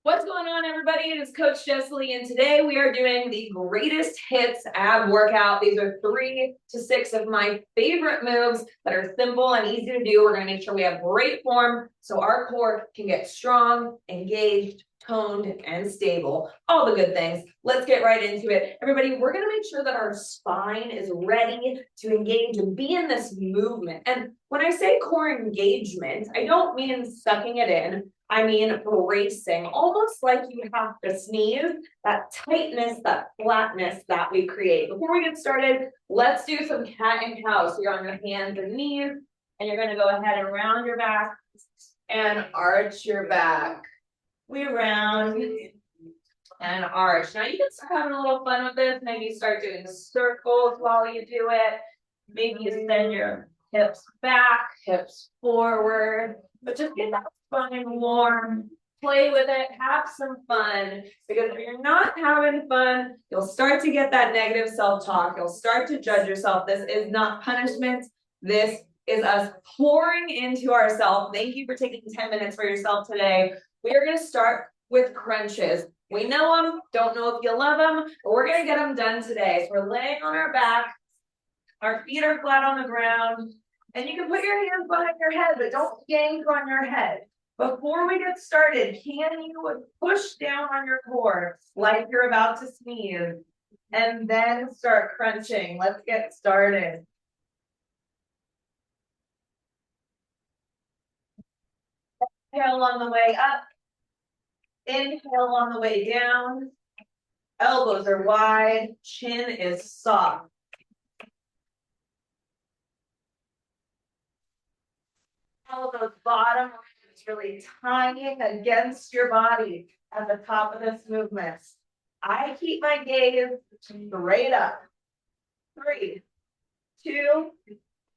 What's going on, everybody? It is Coach Jessley, and today we are doing the greatest hits ab workout. These are 3 to 6 of my favorite moves that are simple and easy to do. We're going to make sure we have great form so our core can get strong, engaged, toned, and stable. All the good things. Let's get right into it. Everybody, we're going to make sure that our spine is ready to engage and be in this movement. And when I say core engagement, I don't mean sucking it in. I mean, bracing, almost like you have to sneeze, that tightness, that flatness that we create. Before we get started, let's do some cat and cow. So you're on your hands and knees, and you're gonna go ahead and round your back and arch your back. We round and arch. Now you can start having a little fun with this. Maybe start doing circles while you do it. Maybe you send your hips back, hips forward, but just get that fun and warm. Play with it, have some fun, because if you're not having fun, you'll start to get that negative self-talk. You'll start to judge yourself. This is not punishment. This is us pouring into ourselves. Thank you for taking 10 minutes for yourself today. We are going to start with crunches. We know them, don't know if you love them, but we're going to get them done today. So we're laying on our back. Our feet are flat on the ground, and you can put your hands behind your head, but don't yank on your head. Before we get started, can you push down on your core like you're about to sneeze, and then start crunching? Let's get started. Inhale on the way up. Inhale on the way down. Elbows are wide, chin is soft. All those bottom ribs really tying against your body at the top of this movement. I keep my gaze straight up. 3, 2,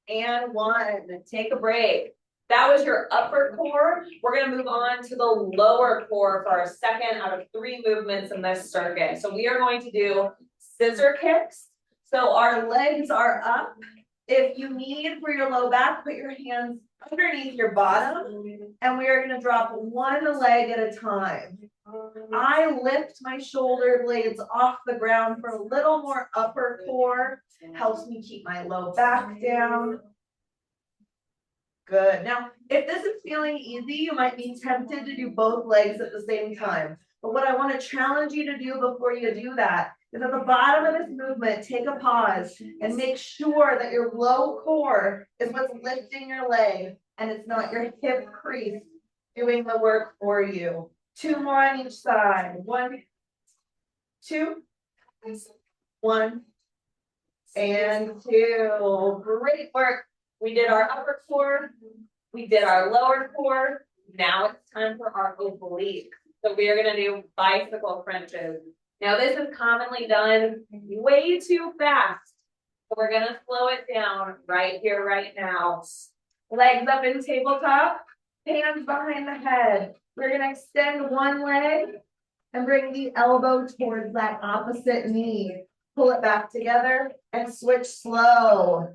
and 1. Take a break. That was your upper core. We're going to move on to the lower core for our second out of 3 movements in this circuit. So we are going to do scissor kicks. So our legs are up. If you need for your low back, put your hands underneath your bottom, and we are going to drop one leg at a time. I lift my shoulder blades off the ground for a little more upper core. Helps me keep my low back down. Good. Now, if this is feeling easy, you might be tempted to do both legs at the same time. But what I want to challenge you to do before you do that is at the bottom of this movement, take a pause and make sure that your low core is what's lifting your leg and it's not your hip crease doing the work for you. 2 more on each side. 1, 2, 1, and 2. Great work. We did our upper core. We did our lower core. Now it's time for our obliques. So we are going to do bicycle crunches. Now this is commonly done way too fast. So we're going to slow it down right here, right now. Legs up in tabletop, hands behind the head. We're going to extend one leg and bring the elbow towards that opposite knee. Pull it back together and switch slow.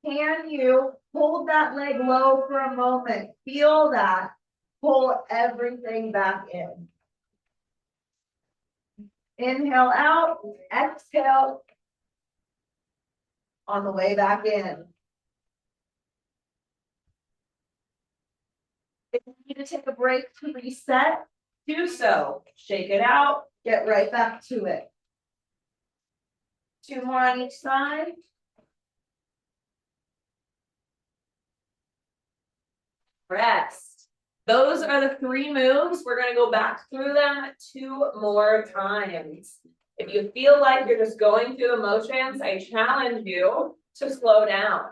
Can you hold that leg low for a moment? Feel that. Pull everything back in. Inhale out, exhale on the way back in. If you need to take a break to reset, do so. Shake it out, get right back to it. 2 more on each side. Rest. Those are the 3 moves. We're going to go back through them 2 more times. If you feel like you're just going through the motions, I challenge you to slow down.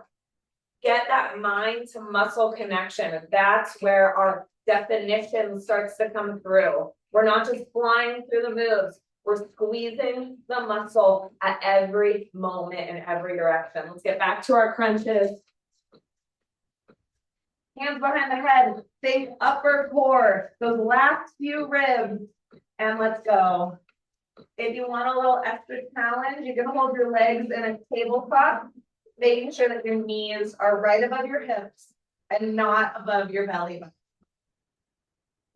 Get that mind to muscle connection. That's where our definition starts to come through. We're not just flying through the moves. We're squeezing the muscle at every moment in every direction. Let's get back to our crunches. Hands behind the head, think upper core, those last few ribs, and let's go. If you want a little extra challenge, you can hold your legs in a tabletop, making sure that your knees are right above your hips and not above your belly button.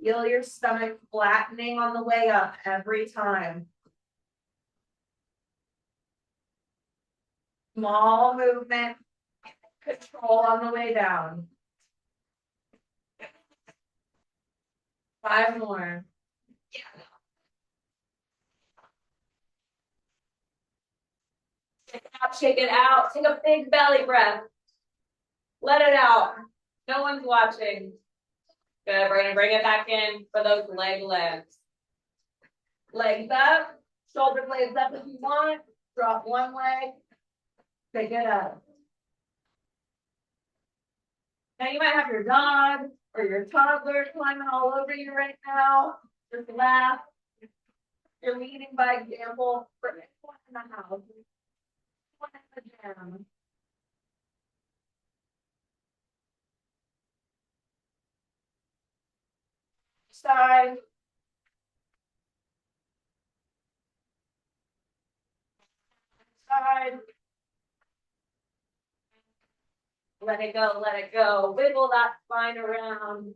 Feel your stomach flattening on the way up every time. Small movement, control on the way down. 5 more. Shake it out. Take a big belly breath. Let it out. No one's watching. Good. We're gonna bring it back in for those leg lifts. Legs up, shoulder blades up if you want. Drop one leg. Pick it up. Now you might have your dog or your toddler climbing all over you right now. Just laugh. You're leading by example for anyone in the house. Anyone in the gym. Side. Side. Let it go, let it go. Wiggle that spine around.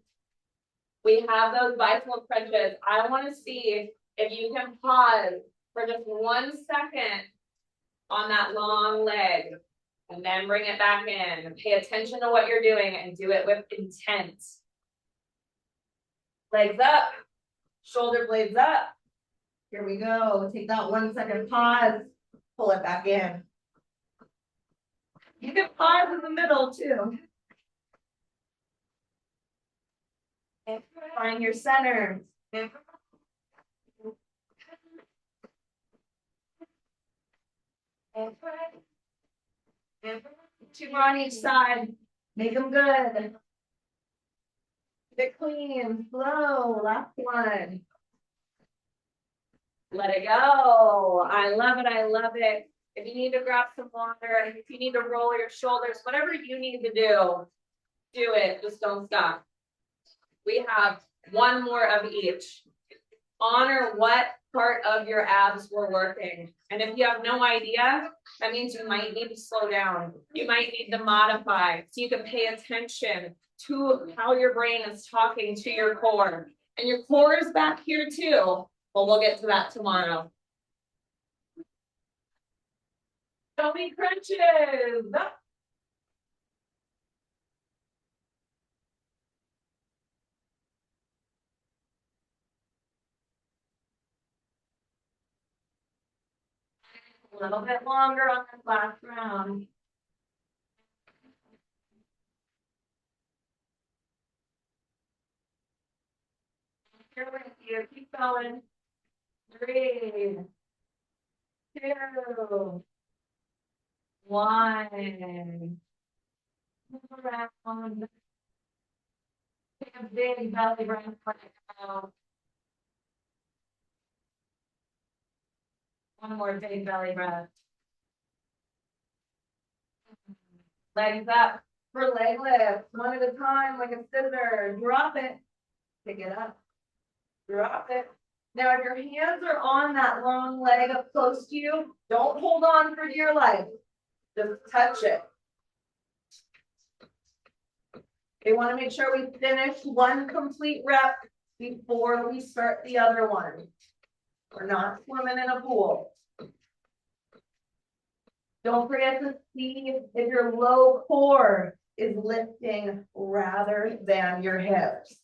We have those bicycle crunches. I want to see if you can pause for just 1 second on that long leg and then bring it back in. Pay attention to what you're doing and do it with intent. Legs up, shoulder blades up. Here we go. Take that 1 second pause, pull it back in. You can pause in the middle too. Find your center. 2 more on each side. Make them good. Keep it clean, slow. Last one. Let it go. I love it. I love it. If you need to grab some water, if you need to roll your shoulders, whatever you need to do it. Just don't stop. We have 1 more of each. Honor what part of your abs we're working. And if you have no idea, that means you might need to slow down. You might need to modify so you can pay attention to how your brain is talking to your core. And your core is back here too. But we'll get to that tomorrow. Tummy crunches. Up. A little bit longer on this last round. Here with you. Keep going. 3, 2, 1. Move around. Take a big belly breath. Let it go. 1 more big belly breath. Legs up for leg lifts. 1 at a time, like a scissor. Drop it. Pick it up. Drop it. Now, if your hands are on that long leg up close to you, don't hold on for dear life. Just touch it. We want to make sure we finish 1 complete rep before we start the other one. We're not swimming in a pool. Don't forget to see if your low core is lifting rather than your hips.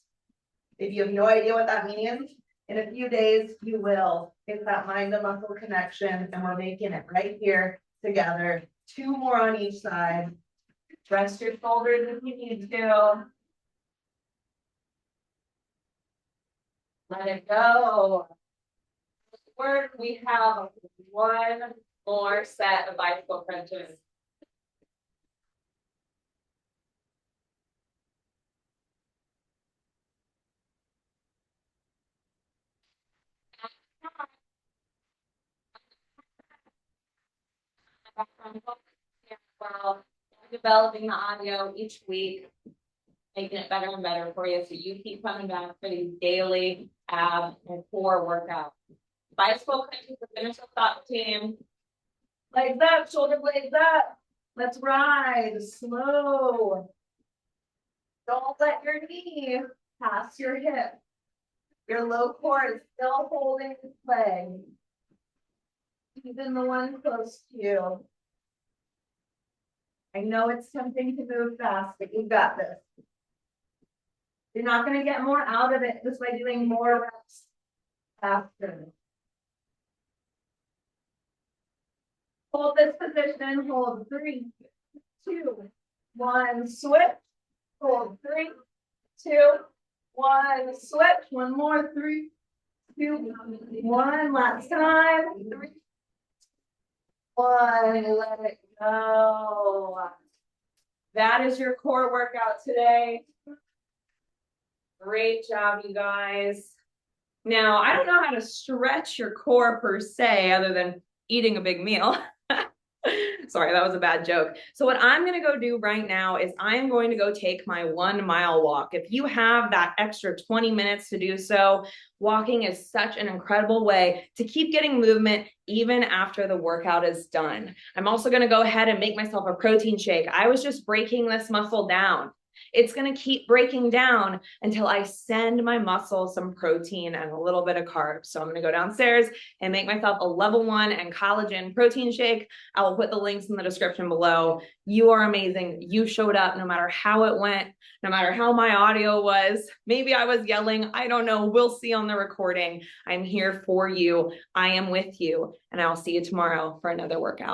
If you have no idea what that means, in a few days you will. It's that mind to muscle connection, and we're making it right here together. 2 more on each side. Rest your shoulders if you need to. Let it go. Work. We have 1 more set of bicycle crunches. Well, developing the audio each week, making it better and better for you so you keep coming back for these daily ab and core workouts. Bicycle crunches to finish the thought team. Legs up, shoulder blades up. Let's ride slow. Don't let your knee pass your hip. Your low core is still holding its leg. Even the one close to you. I know it's tempting to move fast, but you've got this. You're not going to get more out of it just by doing more reps faster. Hold this position, hold 3, 2, 1, switch. Hold 3, 2, 1, switch. One more, 3, 2, 1. Last time. 3, 1. Let it go. That is your core workout today. Great job, you guys. Now, I don't know how to stretch your core per se, other than eating a big meal. Sorry, that was a bad joke. So what I'm going to go do right now is I am going to go take my 1 mile walk. If you have that extra 20 minutes to do so, walking is such an incredible way to keep getting movement even after the workout is done. I'm also going to go ahead and make myself a protein shake. I was just breaking this muscle down. It's going to keep breaking down until I send my muscle some protein and a little bit of carbs. So I'm going to go downstairs and make myself a level 1 and collagen protein shake. I will put the links in the description below. You are amazing. You showed up no matter how it went, no matter how my audio was. Maybe I was yelling. I don't know. We'll see on the recording. I'm here for you. I am with you. And I'll see you tomorrow for another workout.